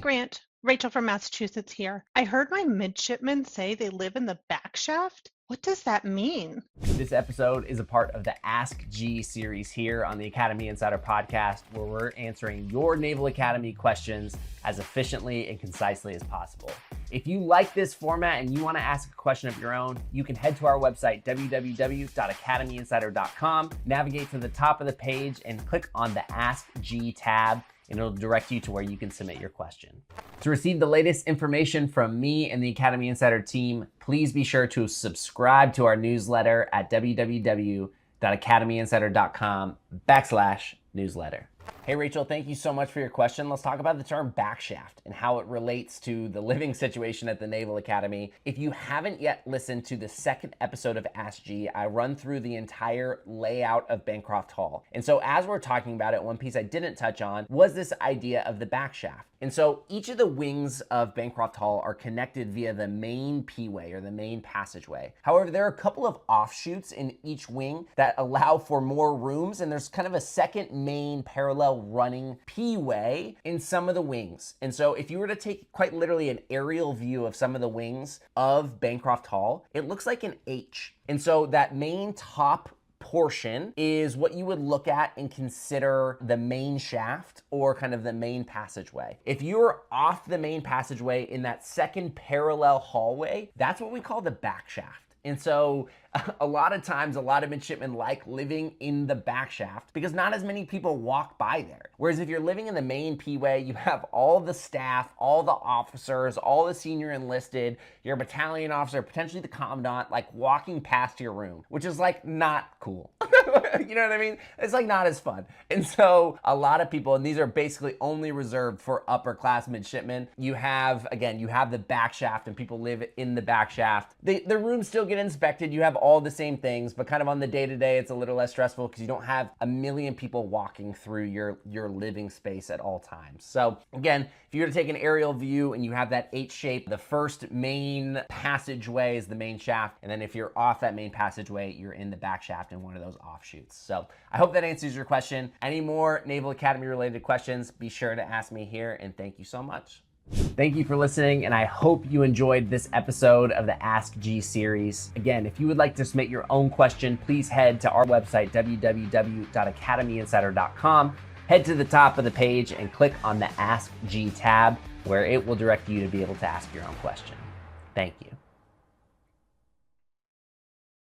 Grant. Rachel from Massachusetts here. I heard my midshipmen say they live in the back shaft. What does that mean? This episode is a part of the Ask G series here on the Academy Insider podcast, where we're answering your Naval Academy questions as efficiently and concisely as possible. If you like this format and you want to ask a question of your own, you can head to our website, www.academyinsider.com, navigate to the top of the page and click on the Ask G tab, and it'll direct you to where you can submit your question. To receive the latest information from me and the Academy Insider team, please be sure to subscribe to our newsletter at www.academyinsider.com/newsletter. Hey Rachel, thank you so much for your question. Let's talk about the term backshaft and how it relates to the living situation at the Naval Academy. If you haven't yet listened to the second episode of Ask G, I run through the entire layout of Bancroft Hall. And so as we're talking about it, one piece I didn't touch on was this idea of the backshaft. And so each of the wings of Bancroft Hall are connected via the main P-way or the main passageway. However, there are a couple of offshoots in each wing that allow for more rooms, and there's kind of a second main parallel running P-way in some of the wings. And so if you were to take quite literally an aerial view of some of the wings of Bancroft Hall, it looks like an H. And so that main top portion is what you would look at and consider the main shaft or kind of the main passageway. If you're off the main passageway in that second parallel hallway, that's what we call the back shaft. And so a lot of times, a lot of midshipmen like living in the back shaft because not as many people walk by there. Whereas if you're living in the main P-way, you have all the staff, all the officers, all the senior enlisted, your battalion officer, potentially the commandant, like walking past your room, which is like not cool. You know what I mean? It's like not as fun. And so a lot of people, and these are basically only reserved for upper class midshipmen, you have the back shaft and people live in the back shaft. The rooms still get inspected. You have all the same things, but kind of on the day-to-day, it's a little less stressful because you don't have a million people walking through your living space at all times. So again, if you were to take an aerial view and you have that H shape, the first main passageway is the main shaft. And then if you're off that main passageway, you're in the back shaft in one of those offshoots. So I hope that answers your question. Any more Naval Academy related questions, be sure to ask me here, and thank you so much. Thank you for listening, and I hope you enjoyed this episode of the Ask G series. Again, if you would like to submit your own question, please head to our website, www.academyinsider.com. Head to the top of the page and click on the Ask G tab, where it will direct you to be able to ask your own question. Thank you.